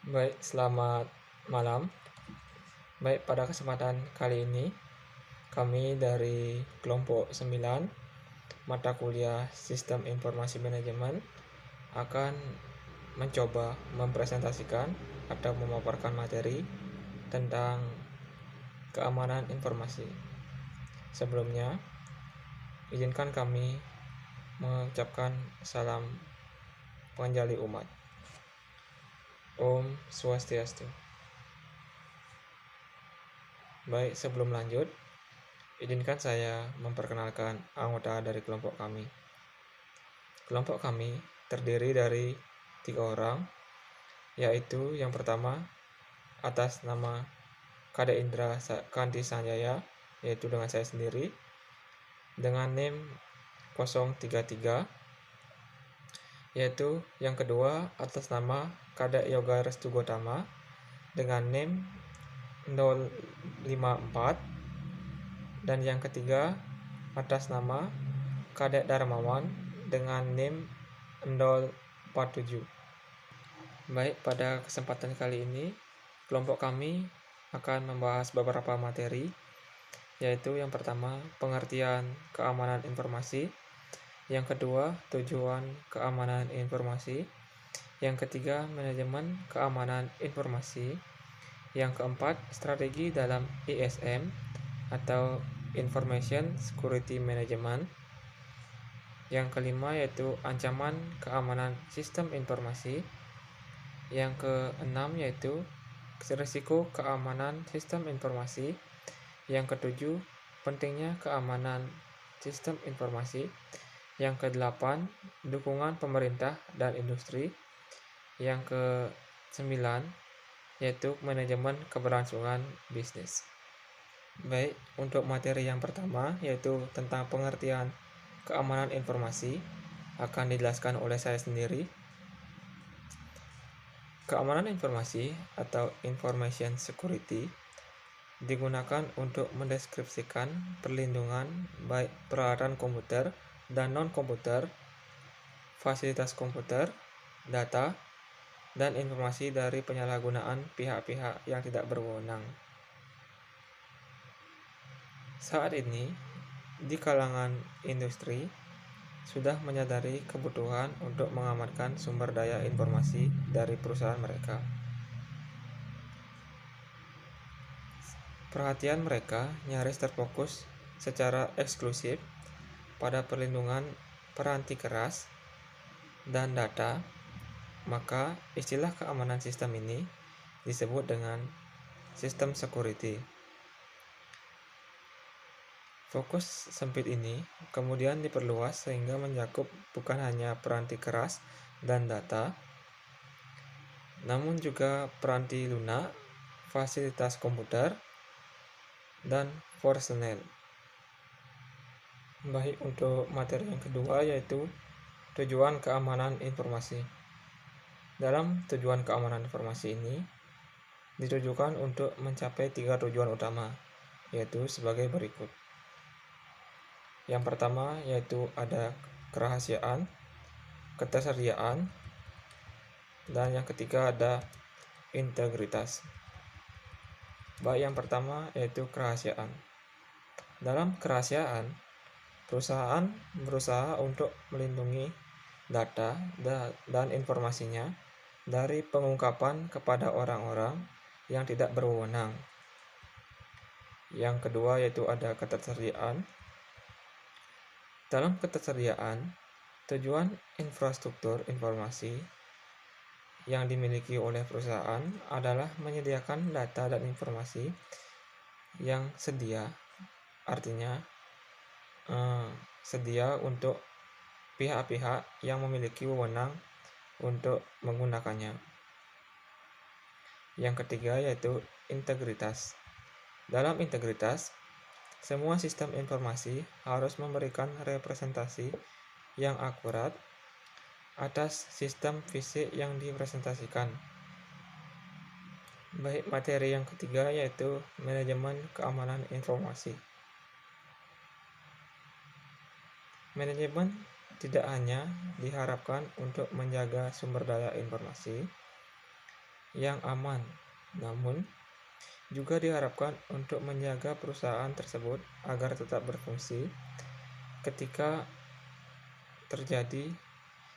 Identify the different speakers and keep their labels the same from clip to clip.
Speaker 1: Baik, selamat malam. Baik, pada kesempatan kali ini kami dari kelompok 9 mata kuliah Sistem Informasi Manajemen akan mencoba mempresentasikan atau memaparkan materi tentang keamanan informasi. Sebelumnya, izinkan kami mengucapkan salam penjali umat. Om Swastiastu. Baik, sebelum lanjut, izinkan saya memperkenalkan anggota dari kelompok kami. Kelompok kami terdiri dari 3 orang, yaitu yang pertama atas nama Kade Indra Kanti Sanjaya, yaitu dengan saya sendiri, dengan NIM 033, yaitu yang kedua atas nama Kade Yoga Restu Gotama, dengan NIM 054, dan yang ketiga atas nama Kadek Darmawan dengan NIM 047. Baik, pada kesempatan kali ini kelompok kami akan membahas beberapa materi, yaitu yang pertama pengertian keamanan informasi, yang kedua tujuan keamanan informasi, yang ketiga manajemen keamanan informasi, yang keempat strategi dalam ISM atau Information Security Management, yang kelima yaitu ancaman keamanan sistem informasi, yang keenam yaitu risiko keamanan sistem informasi, yang ketujuh pentingnya keamanan sistem informasi, yang kedelapan dukungan pemerintah dan industri, yang ke-9 yaitu manajemen keberlangsungan bisnis. Baik, untuk materi yang pertama yaitu tentang pengertian keamanan informasi akan dijelaskan oleh saya sendiri. Keamanan informasi atau information security digunakan untuk mendeskripsikan perlindungan baik peralatan komputer dan non-komputer, fasilitas komputer, data, dan informasi dari penyalahgunaan pihak-pihak yang tidak berwenang. Saat ini, di kalangan industri sudah menyadari kebutuhan untuk mengamankan sumber daya informasi dari perusahaan mereka. Perhatian mereka nyaris terfokus secara eksklusif pada perlindungan peranti keras dan data, maka istilah keamanan sistem ini disebut dengan sistem security. Fokus sempit ini kemudian diperluas sehingga mencakup bukan hanya peranti keras dan data, namun juga peranti lunak, fasilitas komputer, dan personel. Baik, untuk materi yang kedua yaitu tujuan keamanan informasi. Dalam tujuan keamanan informasi ini ditujukan untuk mencapai 3 tujuan utama, yaitu sebagai berikut. Yang pertama yaitu ada kerahasiaan, ketersediaan, dan yang ketiga ada integritas. Baik, yang pertama yaitu kerahasiaan. Dalam kerahasiaan, perusahaan berusaha untuk melindungi data dan informasinya dari pengungkapan kepada orang-orang yang tidak berwenang. Yang kedua yaitu ada ketersediaan. Dalam ketersediaan, tujuan infrastruktur informasi yang dimiliki oleh perusahaan adalah menyediakan data dan informasi yang sedia, artinya sedia untuk pihak-pihak yang memiliki wewenang untuk menggunakannya. Yang ketiga yaitu integritas. Dalam integritas, semua sistem informasi harus memberikan representasi yang akurat atas sistem fisik yang dipresentasikan. Baik, materi yang ketiga yaitu manajemen keamanan informasi. Manajemen tidak hanya diharapkan untuk menjaga sumber daya informasi yang aman, namun juga diharapkan untuk menjaga perusahaan tersebut agar tetap berfungsi ketika terjadi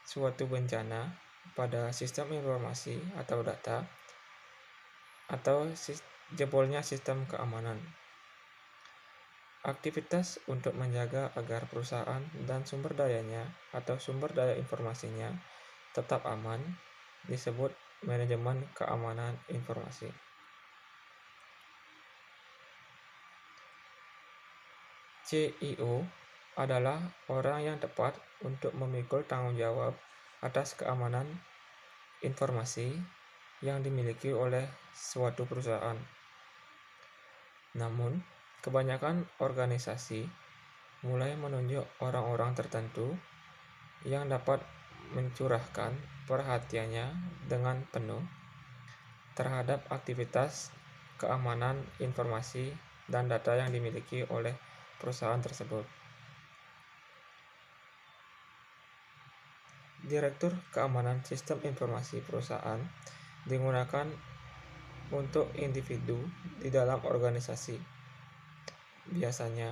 Speaker 1: suatu bencana pada sistem informasi atau data atau jebolnya sistem keamanan. Aktivitas untuk menjaga agar perusahaan dan sumber dayanya atau sumber daya informasinya tetap aman disebut manajemen keamanan informasi. CIO adalah orang yang tepat untuk memikul tanggung jawab atas keamanan informasi yang dimiliki oleh suatu perusahaan. Namun, kebanyakan organisasi mulai menunjuk orang-orang tertentu yang dapat mencurahkan perhatiannya dengan penuh terhadap aktivitas keamanan informasi dan data yang dimiliki oleh perusahaan tersebut. Direktur Keamanan Sistem Informasi Perusahaan digunakan untuk individu di dalam organisasi. Biasanya,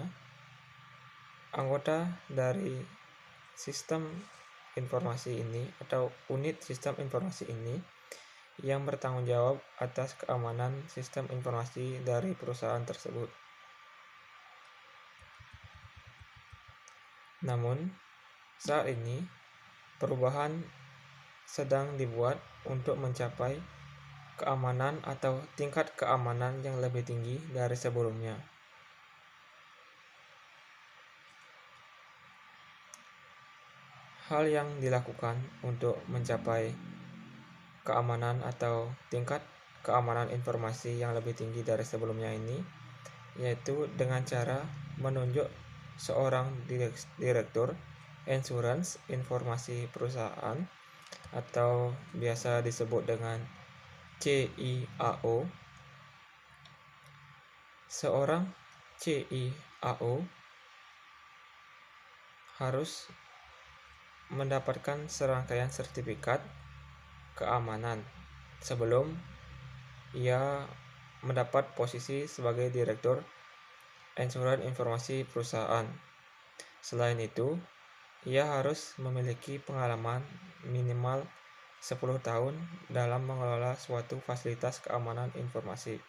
Speaker 1: anggota dari sistem informasi ini atau unit sistem informasi ini yang bertanggung jawab atas keamanan sistem informasi dari perusahaan tersebut. Namun, saat ini perubahan sedang dibuat untuk mencapai keamanan atau tingkat keamanan yang lebih tinggi dari sebelumnya. Hal yang dilakukan untuk mencapai keamanan atau tingkat keamanan informasi yang lebih tinggi dari sebelumnya ini yaitu dengan cara menunjuk seorang direktur insurans informasi perusahaan atau biasa disebut dengan CIAO. Seorang CIAO harus mendapatkan serangkaian sertifikat keamanan sebelum ia mendapat posisi sebagai direktur insurans informasi perusahaan. Selain itu, ia harus memiliki pengalaman minimal 10 tahun dalam mengelola suatu fasilitas keamanan informasi.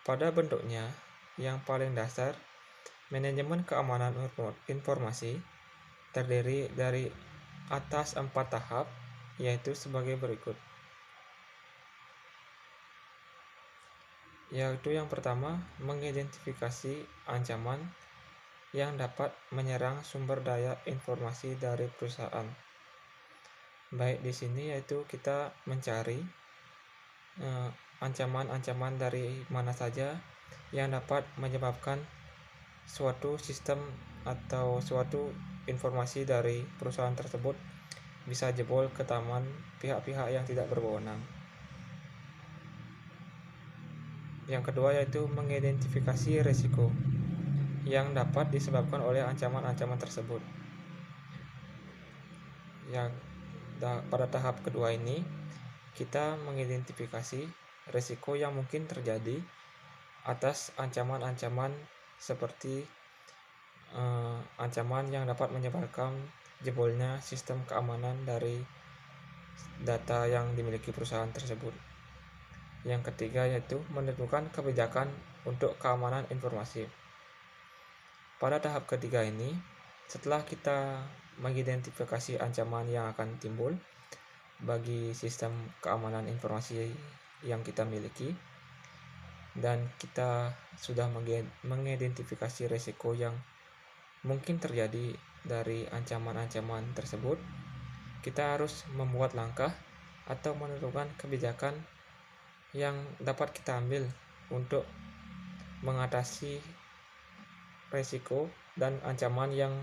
Speaker 1: Pada bentuknya yang paling dasar, manajemen keamanan informasi terdiri dari atas 4 tahap, yaitu sebagai berikut. Yaitu yang pertama, mengidentifikasi ancaman yang dapat menyerang sumber daya informasi dari perusahaan. Baik di sini yaitu kita mencari ancaman-ancaman dari mana saja yang dapat menyebabkan suatu sistem atau suatu informasi dari perusahaan tersebut bisa jebol ke tangan pihak-pihak yang tidak berwenang. Yang kedua yaitu mengidentifikasi risiko yang dapat disebabkan oleh ancaman-ancaman tersebut. Pada tahap kedua ini, kita mengidentifikasi risiko yang mungkin terjadi atas ancaman-ancaman seperti ancaman yang dapat menyebabkan jebolnya sistem keamanan dari data yang dimiliki perusahaan tersebut. Yang ketiga yaitu menentukan kebijakan untuk keamanan informasi. Pada tahap ketiga ini, setelah kita mengidentifikasi ancaman yang akan timbul bagi sistem keamanan informasi yang kita miliki, dan kita sudah mengidentifikasi risiko yang mungkin terjadi dari ancaman-ancaman tersebut, kita harus membuat langkah atau menentukan kebijakan yang dapat kita ambil untuk mengatasi risiko dan ancaman yang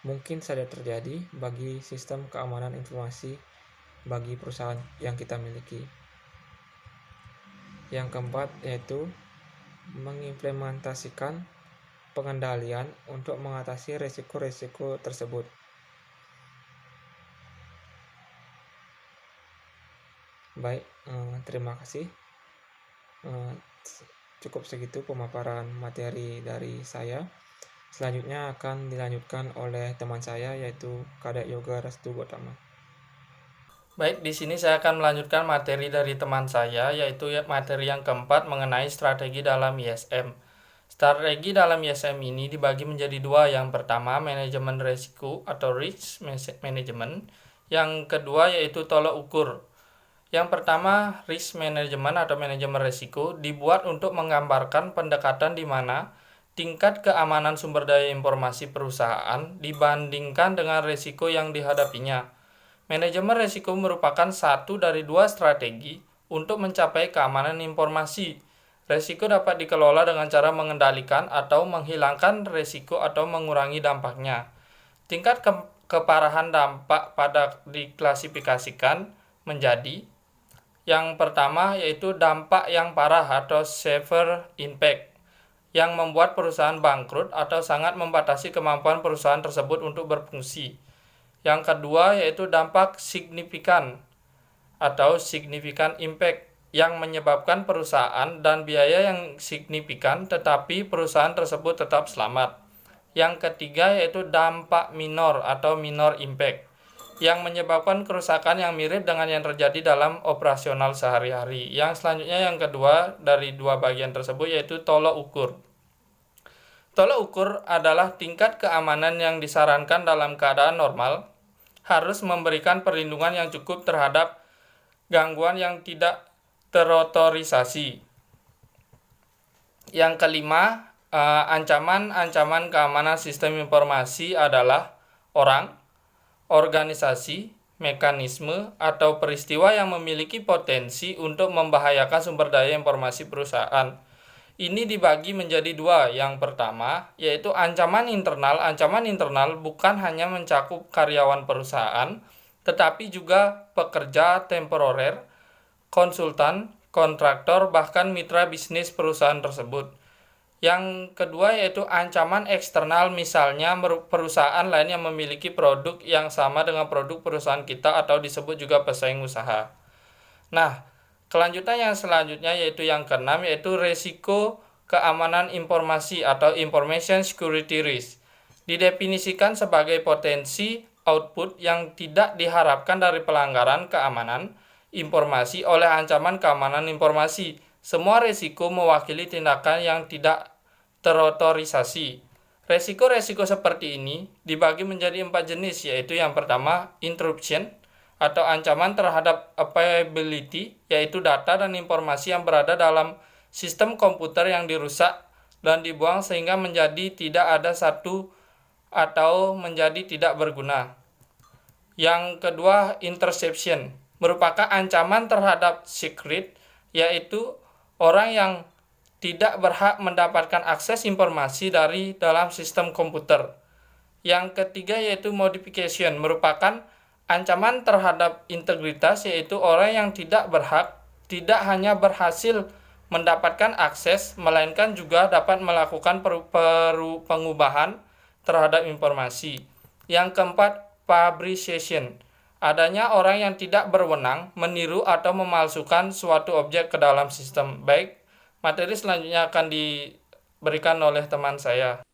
Speaker 1: mungkin saja terjadi bagi sistem keamanan informasi bagi perusahaan yang kita miliki. Yang keempat yaitu mengimplementasikan pengendalian untuk mengatasi risiko-risiko tersebut. Baik, terima kasih. Eh, Cukup segitu pemaparan materi dari saya. Selanjutnya akan dilanjutkan oleh teman saya yaitu Kadek Yoga Restu Gotama.
Speaker 2: Baik, di sini saya akan melanjutkan materi dari teman saya, yaitu materi yang keempat mengenai strategi dalam ISM. Strategi dalam ISM ini dibagi menjadi dua. Yang pertama, manajemen risiko atau risk management. Yang kedua, yaitu tolok ukur. Yang pertama, risk management atau manajemen risiko dibuat untuk menggambarkan pendekatan di mana tingkat keamanan sumber daya informasi perusahaan dibandingkan dengan risiko yang dihadapinya. Manajemen risiko merupakan satu dari dua strategi untuk mencapai keamanan informasi. Risiko dapat dikelola dengan cara mengendalikan atau menghilangkan risiko atau mengurangi dampaknya. Tingkat keparahan dampak pada diklasifikasikan menjadi yang pertama yaitu dampak yang parah atau severe impact yang membuat perusahaan bangkrut atau sangat membatasi kemampuan perusahaan tersebut untuk berfungsi. Yang kedua yaitu dampak signifikan atau significant impact yang menyebabkan perusahaan dan biaya yang signifikan tetapi perusahaan tersebut tetap selamat. Yang ketiga yaitu dampak minor atau minor impact yang menyebabkan kerusakan yang mirip dengan yang terjadi dalam operasional sehari-hari. Yang selanjutnya yang kedua dari dua bagian tersebut yaitu tolok ukur. Tolok ukur adalah tingkat keamanan yang disarankan dalam keadaan normal, harus memberikan perlindungan yang cukup terhadap gangguan yang tidak terotorisasi. Yang kelima, ancaman-ancaman keamanan sistem informasi adalah orang, organisasi, mekanisme, atau peristiwa yang memiliki potensi untuk membahayakan sumber daya informasi perusahaan. Ini dibagi menjadi dua. Yang pertama, yaitu ancaman internal. Ancaman internal bukan hanya mencakup karyawan perusahaan, tetapi juga pekerja temporer, konsultan, kontraktor, bahkan mitra bisnis perusahaan tersebut. Yang kedua yaitu ancaman eksternal, misalnya perusahaan lain yang memiliki produk yang sama dengan produk perusahaan kita atau disebut juga pesaing usaha. Nah, kelanjutan yang selanjutnya yaitu yang keenam yaitu resiko keamanan informasi atau information security risk. Didefinisikan sebagai potensi output yang tidak diharapkan dari pelanggaran keamanan informasi oleh ancaman keamanan informasi. Semua resiko mewakili tindakan yang tidak terotorisasi. Resiko-resiko seperti ini dibagi menjadi 4 jenis, yaitu yang pertama interruption atau ancaman terhadap availability, yaitu data dan informasi yang berada dalam sistem komputer yang dirusak dan dibuang sehingga menjadi tidak ada satu atau menjadi tidak berguna. Yang kedua, interception merupakan ancaman terhadap secret, yaitu orang yang tidak berhak mendapatkan akses informasi dari dalam sistem komputer. Yang ketiga yaitu modification, merupakan ancaman terhadap integritas, yaitu orang yang tidak tidak hanya berhasil mendapatkan akses, melainkan juga dapat melakukan pengubahan terhadap informasi. Yang keempat, fabrication, adanya orang yang tidak berwenang meniru atau memalsukan suatu objek ke dalam sistem. Baik, materi selanjutnya akan diberikan oleh teman saya.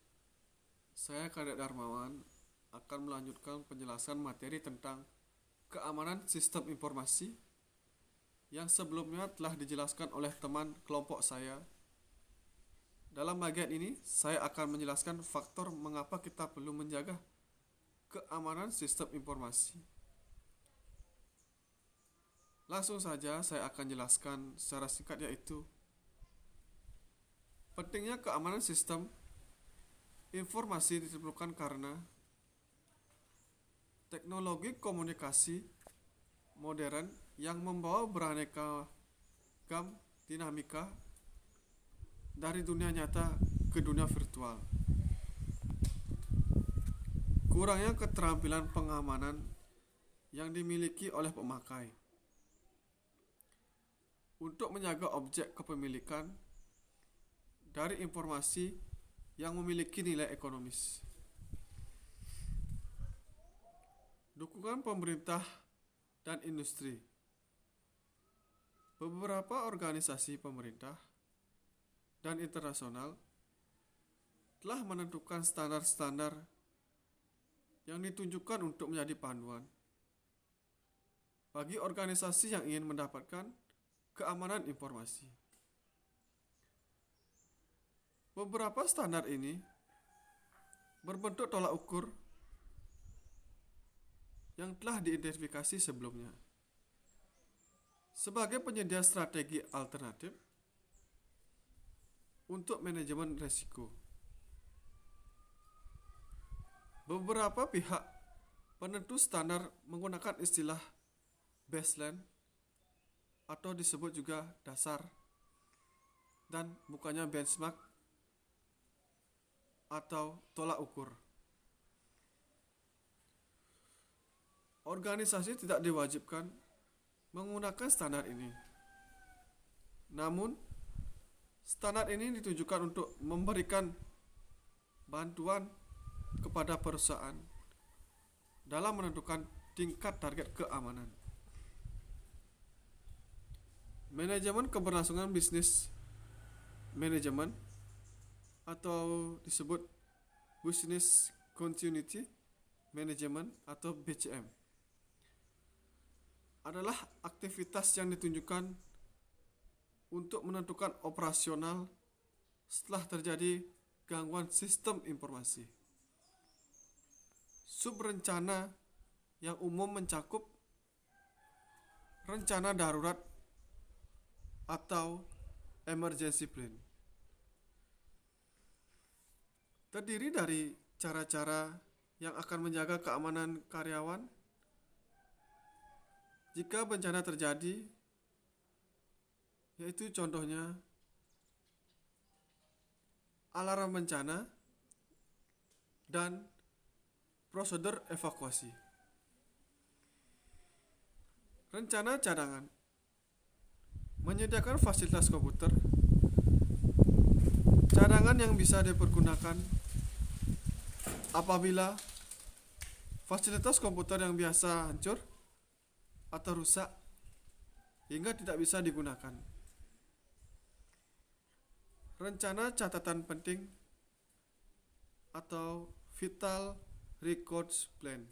Speaker 3: Saya Kadek Darmawan akan melanjutkan penjelasan materi tentang keamanan sistem informasi yang sebelumnya telah dijelaskan oleh teman kelompok saya. Dalam bagian ini, saya akan menjelaskan faktor mengapa kita perlu menjaga keamanan sistem informasi. Langsung saja saya akan jelaskan secara singkat, yaitu pentingnya keamanan sistem informasi diperlukan karena teknologi komunikasi modern yang membawa beraneka ragam dinamika dari dunia nyata ke dunia virtual. Kurangnya keterampilan pengamanan yang dimiliki oleh pemakai untuk menjaga objek kepemilikan dari informasi yang memiliki nilai ekonomis. Dukungan pemerintah dan industri. Beberapa organisasi pemerintah dan internasional telah menentukan standar-standar yang ditunjukkan untuk menjadi panduan bagi organisasi yang ingin mendapatkan keamanan informasi. Beberapa standar ini berbentuk tolak ukur yang telah diidentifikasi sebelumnya sebagai penyedia strategi alternatif untuk manajemen risiko. Beberapa pihak penentu standar menggunakan istilah baseline atau disebut juga dasar dan bukannya benchmark atau tolak ukur. Organisasi tidak diwajibkan menggunakan standar ini. Namun, standar ini ditujukan untuk memberikan bantuan kepada perusahaan dalam menentukan tingkat target keamanan. Manajemen keberlangsungan bisnis manajemen atau disebut Business Continuity Management atau BCM adalah aktivitas yang ditunjukkan untuk menentukan operasional setelah terjadi gangguan sistem informasi. Subrencana yang umum mencakup rencana darurat atau emergency plan. Terdiri dari cara-cara yang akan menjaga keamanan karyawan jika bencana terjadi, yaitu contohnya alarm bencana dan prosedur evakuasi. Rencana cadangan menyediakan fasilitas komputer cadangan yang bisa dipergunakan apabila fasilitas komputer yang biasa hancur atau rusak hingga tidak bisa digunakan. Rencana catatan penting atau Vital Records Plan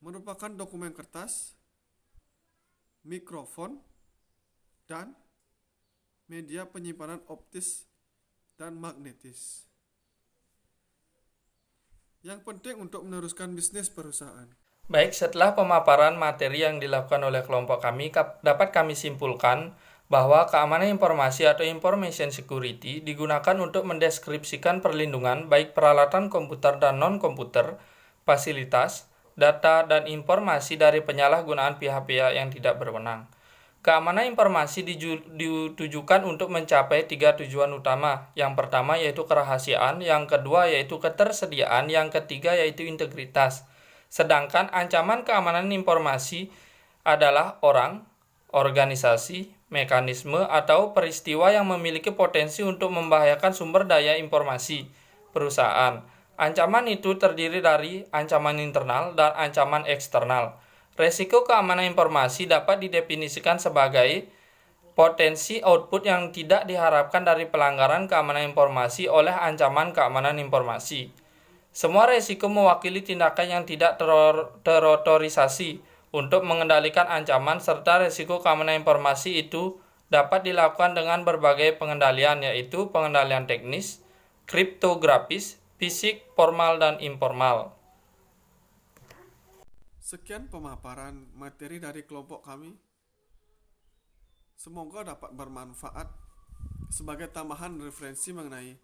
Speaker 3: merupakan dokumen kertas, mikrofon, dan media penyimpanan optis dan magnetis yang penting untuk meneruskan bisnis perusahaan.
Speaker 2: Baik, setelah pemaparan materi yang dilakukan oleh kelompok kami, dapat kami simpulkan bahwa keamanan informasi atau information security digunakan untuk mendeskripsikan perlindungan baik peralatan komputer dan non-komputer, fasilitas, data, dan informasi dari penyalahgunaan pihak-pihak yang tidak berwenang. Keamanan informasi ditujukan untuk mencapai 3 tujuan utama. Yang pertama yaitu kerahasiaan, yang kedua yaitu ketersediaan, yang ketiga yaitu integritas. Sedangkan ancaman keamanan informasi adalah orang, organisasi, mekanisme, atau peristiwa yang memiliki potensi untuk membahayakan sumber daya informasi perusahaan. Ancaman itu terdiri dari ancaman internal dan ancaman eksternal. Resiko keamanan informasi dapat didefinisikan sebagai potensi output yang tidak diharapkan dari pelanggaran keamanan informasi oleh ancaman keamanan informasi. Semua resiko mewakili tindakan yang tidak terotorisasi untuk mengendalikan ancaman, serta resiko keamanan informasi itu dapat dilakukan dengan berbagai pengendalian, yaitu pengendalian teknis, kriptografis, fisik, formal, dan informal.
Speaker 3: Sekian pemaparan materi dari kelompok kami. Semoga dapat bermanfaat sebagai tambahan referensi mengenai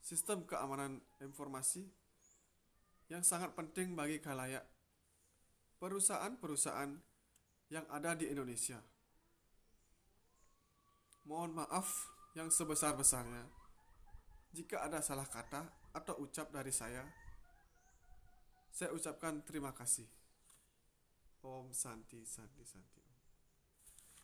Speaker 3: sistem keamanan informasi yang sangat penting bagi khalayak perusahaan-perusahaan yang ada di Indonesia. Mohon maaf yang sebesar-besarnya jika ada salah kata atau ucap dari saya. Saya ucapkan terima kasih. Om Santi Santi Santi.